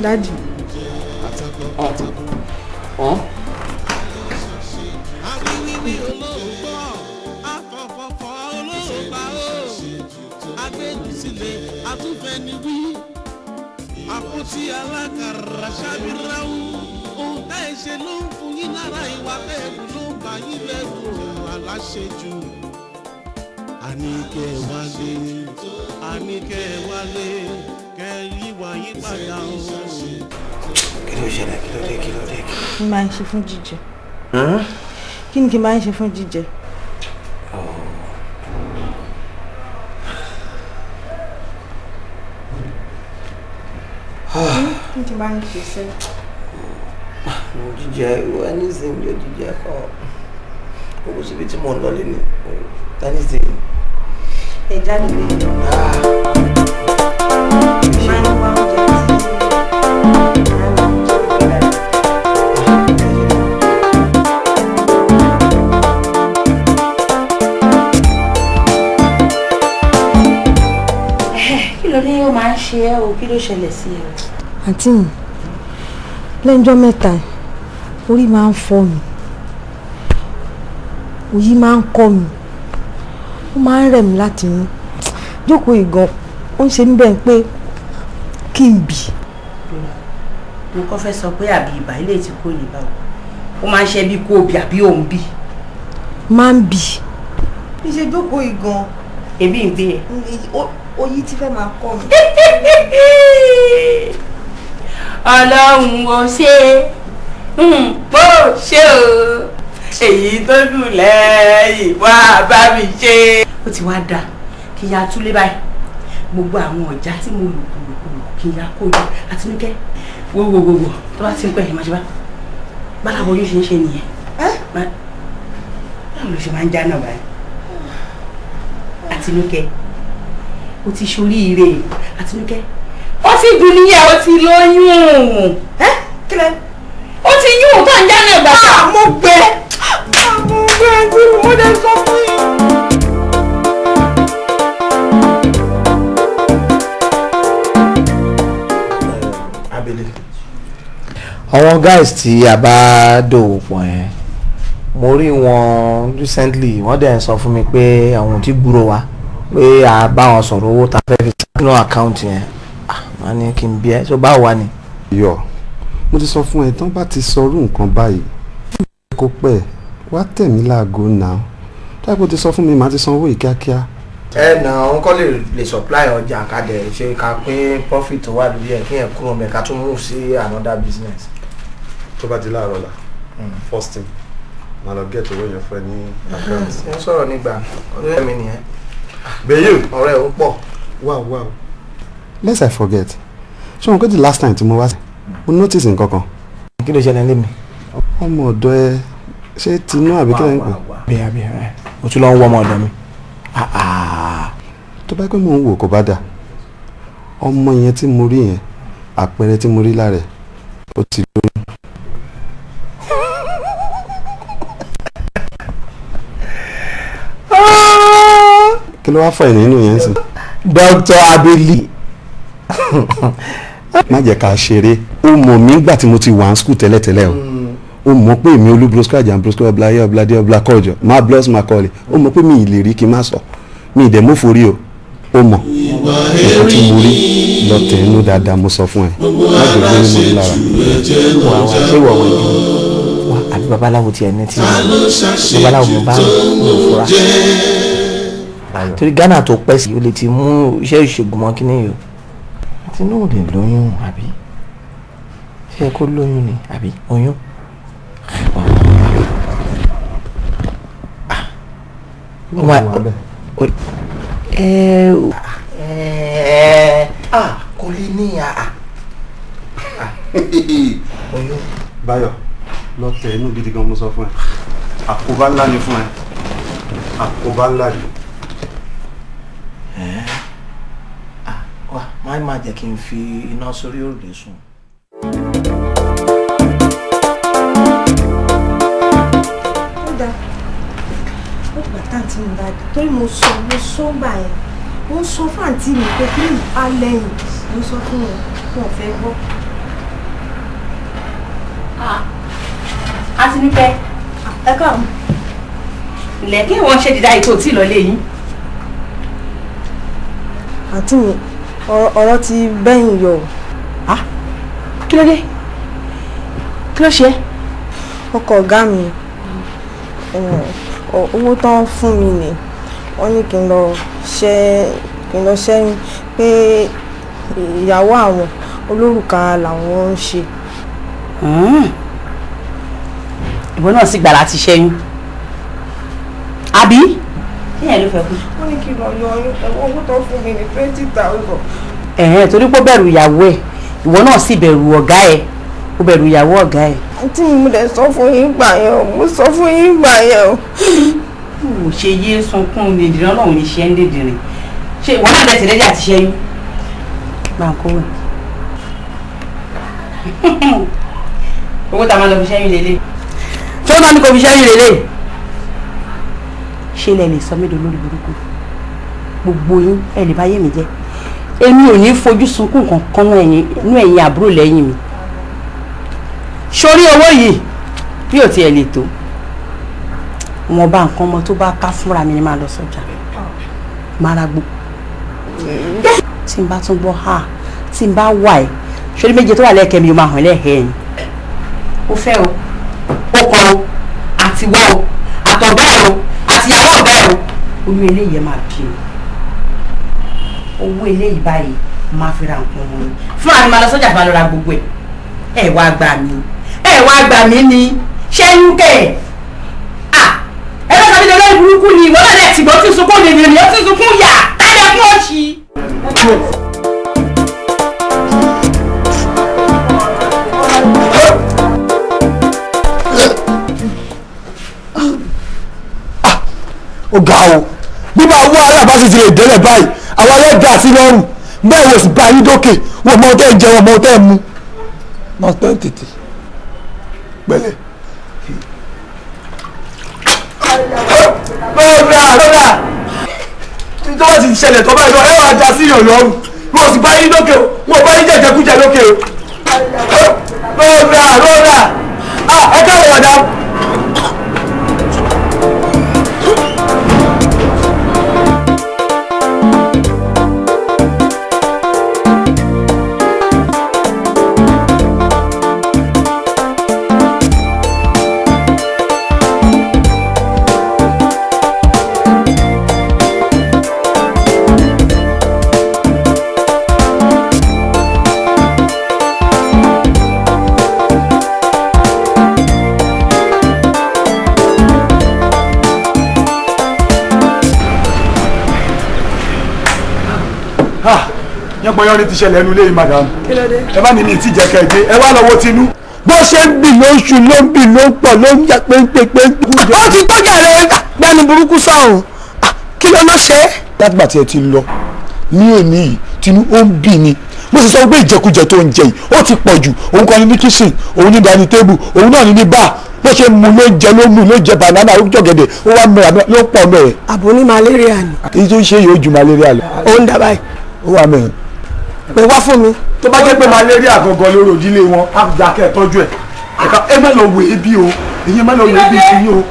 Daddy. Kí máa ń ṣe fún jíjẹ? Kí ni kí máa ń ṣe fún jíjẹ? Kí ni máa ń ṣe sẹ́? Jíjẹ ìwà ní ìsìn ló jíjẹ kọ́. Owó síbi tí mo ń lọ lé ní tani sí. Ẹ jáde lé. Máa ń wá oúnjẹ ní ó máa ń ṣe ẹ́ o, kí ló ṣẹlẹ̀ sí ẹ? Àǹtí mi, lẹ́jọ́ mẹ́ta orí máa ń fọ́ mi, òyì máa ń kọ́ mi, ó máa ń rẹ̀ mí láti inú. Jókòó ìgan ó ń ṣe mí bẹ́ẹ̀ pé kí n bì. Mo kọ́ fẹ́ sọ pé àbí ibà ilé tí kò lè bá o, ó máa ń ṣe bí kò bì àbí òun bì. Máa ń bì. Bí ṣe jókòó ìgan. Ebi ń gbé ẹ. Òyì ti fẹ́ máa kọ́ mi. Ọlọ́run ò ṣe bó ṣe o, èyí tó dùn lẹ́yìn wá bá mi ṣe. Ó ti wá dà kí ya túlé báyìí, gbogbo àwọn ọjà tí mo lò kí ya kó jọ àti níkẹ́ wo tó bá ti ń pẹ́ yìí máa ṣe bá báláwo yóò ṣe ń ṣe nìyẹn. Báwo ló ṣe máa ń já náà báyìí? Àtinúkẹ́ ó ti ṣoríire. Àtinúkẹ́ ó ti dùn níyà, ó ti lóyún. Kílẹ̀ ó ti yún tó ń já náà bá. Mo gbẹ àti mo dé sọ fún yín. Abele àwọn guys tí a bá dòwò pọ̀ yẹn mo rí wọn recently wọ́n dẹ̀ ń sọ fún mi pé àwọn ò tí gbúrò wa pé a bá wọn sọ̀rọ̀ owó ta fẹ́ fi sínú àkáǹtì yẹn. Wọ́n ní kí n bí ẹ tó báwo wá ni. Yọ mo ti sọ fún ẹ tán bá ti sọrú nǹkan báyìí kó pẹ́ wá tẹ̀ mí láago náà táìpò ti sọ fún mi màá ti sanwó yìí kíákíá. Ẹ nà òun kọ́ lè supply ọjà ká dẹ̀ ṣe ká pín profit tó wà lórí ẹ̀ kí ẹ̀ kúrò mẹ́ ká tún move sí another business. Tó bá di láàárọ̀ la first thing màá lọ get owó yẹn fún ẹ ní àkáǹtì. Ẹ sọ̀rọ̀ nígbà ọ̀rẹ́ mi nìyẹn. Bẹ́yẹ̀ ọ̀rẹ́ ò pọ̀. Wow. Lest I forget. Ṣé wọn kò di last time tí mo wá sí? Mo notice nǹkan kan. Kí ló ṣẹlẹ̀ lémi? Ọmọ ọ̀dọ̀ ẹ ṣé tinú àbí kí lẹ́yìn pé? Bí o tún lọ ń wọ ọmọ ọ̀dọ̀ mi. Tó bá pẹ́ mò ń wò kó bá dà. Ọmọ yẹn tí mo rí yẹn àpẹẹrẹ tí mo rí lára ẹ̀ ó ti lóyún. Kí ló wá fọ ẹ̀ nínú yẹn sí? Dr. Abeli. Má jẹ́ ká ṣeré. Ó mọ̀ mí nígbà tí mo ti wà ní school tẹ́lẹ̀tẹ́lẹ̀ o. Ó mọ̀ pé mi olúbroscrage and broscrage ọ̀bláyé ọ̀bládé ọ̀blákọ̀jọ̀ má blọ́s má kọ́lé. Ó mọ̀ pé mi ì lè rí kí n má sọ. Mi ì dẹ̀ mú forí o. Ó mọ̀ nǹkan tí mo rí lọ tẹ̀ inú dáadáa mo sọ fún ẹ. Má jẹ́ gbé mímọ́ mi lára. Wà ṣé wọ̀ wọ̀ yìí? Wà àbí babaláwo tiẹ̀ ní tí babaláwo mo bá fura. Torí Ghana tó pẹ́ sí o lè ti mú iṣẹ́ ìṣègùn mọ́ kíní yìí o. Àti náà ò lè lóyún àbí? Ṣé ẹ kó lóyún ni àbí oyún? Kò lè ní oyún. Báyọ̀ lọ tẹ̀ inú gidi gan mo sọ fún ẹ. àkóbá ńlá ni fún ẹ àkóbá ńlá ni. wá má jẹ́ kí n fi iná sórí òrùlé sùn. ó dáa ó gbà táǹtì mi dájú torí mo sọ gbà yẹn mo sọ fún àǹtí mi pé kí n á lẹ́yìn mo sọ fún wọn fẹ́ gbọ́. a ti ní pẹ́ ẹ káàmù. ilẹ̀ kí wọ́n ṣe dídá ètò tí ìlọlé yín. àǹtí mi ọ̀rọ̀ ti bẹ́yìn yọ. kí ló dé kí ló ṣe. ọkọ ọ̀gá mi owó tán fún mi ni wọ́n ní kí n lọ ṣẹ́yìn pé ìyàwó àwọn olórùka làwọn ń ṣe. ìwọ náà sì gbà láti ṣẹ́yìn àbí. kíyẹn ló fẹ́ kú. wọ́n ní kí n lọ yọ owó tán fún mi ní 20,000. torí pé ó bẹ̀rù ìyàwó ẹ̀ ìwọ náà sì bẹ̀rù ọ̀gá ẹ̀ ó bẹ̀rù ìyàwó ọ̀gá ẹ̀. àǹtí mi mo dẹ̀ sọ fún yín gbà yẹn o mo sọ fún yín gbà yẹn o. ò ṣe yé sunkún dèdèrè ọlọ́run ní ṣe ń dèdèrè ṣe ìwọ náà lẹ́sẹ̀ lẹ́jà ti ṣẹ́yìn. gbàǹkó wẹ̀. owó tá a máa lọ fi ṣẹ́yìn lélẹ̀. ṣé ó náà ní kò fi ṣẹ́yìn lélẹ̀. ṣé lẹ lè sọ mí dolórí burúkú gbogbo yín ẹ lè bá yé mi jẹ èmi ò ní fojú sunkún kankan nú ẹ̀yin àbúrò lẹ́yìn mi sórí owó yìí bí ò tiẹ̀ lè tó wọn bá nǹkan ọmọ tó bá ká fúnra mi ni máa lọ sọ́jà máa ra gbó tí n bá tún gbọ́ tí n bá wà ẹ́ sórí méje tó wà lẹ́ẹ̀kẹ́ mi ó máa hàn lẹ́ẹ̀kẹ́ ni ó fẹ́ o ó kàn o àtiwọ́ o àtọ̀gbá o àtìyàwó ọ̀gá ẹ̀ o oyún eléyìí ẹ máa bí o owó eléyìí báyìí máa fi ra nǹkan ọmọ mi fúnra mi máa lọ sọ́jà bá lọ ra gbogbo ẹ̀ ẹ wá gbà mí ni ṣẹ́yún kẹ̀ ẹ bá tàbí lọ́wọ́ burúkú ni ìwọ́n náà ti gbọ́ tí sunkún lè rìn ó ti sunkún yà táyà fún ọ̀ṣì. ó ga o bí bá wọ alábàásí ti lè délẹ̀ báyìí àwọn ẹlẹ́dàá sí lọ́rùn bẹ́ẹ̀ wò sí bá yín dókè wọ́n mọ ọtẹ́ jẹ wọ́n mọ ọtẹ́ mu náà tẹ́ tètè pẹ̀lẹ́. lọ́dà tó bá ti ṣẹlẹ̀ tó báyìí lọ ẹ wàá já síyàn lọ́rùn wọ́n sì bá yín dókè o wọ́n bá yín jẹ̀jẹ̀kújẹ lókè o lọ́dà ẹ káwọ̀ wọ̀dà. yánpọnyán ní ti ṣẹlẹ̀ ẹnu léyìn madam ẹ bá ní ní ti jẹ́ kẹ́ẹ̀dé ẹ wá lọ́wọ́ tinú. bó ṣe ń bì ló ń ṣu ló ń bì ló ń pọ̀ ló ń jà péńpéńpé. ó ti gbọ́jà rẹ̀ gbani burúkú sọ̀rùn kí ló ló ṣe é. látìgbà tí ẹ ti lọ ní òní yìí tinú ó ń bì ni mo sì sọ pé ìjẹkújẹ tó ń jẹ yìí ó ti pọ̀ jù òun kan ní ní kíṣìn òun ní dání tébù òun náà ní ní báà bó ṣe mu ló jẹ ló mu ló jẹ banana ó jọ̀gẹ̀dẹ̀ ó wá mẹ́ra ló pọ̀ mẹ́rẹ̀. àbò ní malaria ni. èyí tó ń ṣe yóò ju malaria lọ. ó ń dábàá yìí. ó wà mẹ́rin. pè wá fún mi. tó bá jẹ́ pé malaria gangan lórí òdílé wọn á jà kẹ́ ẹ̀ tọ́jú ẹ̀ ẹ má lọ wò é bí o èyí má lọ wò é bí ti yín o.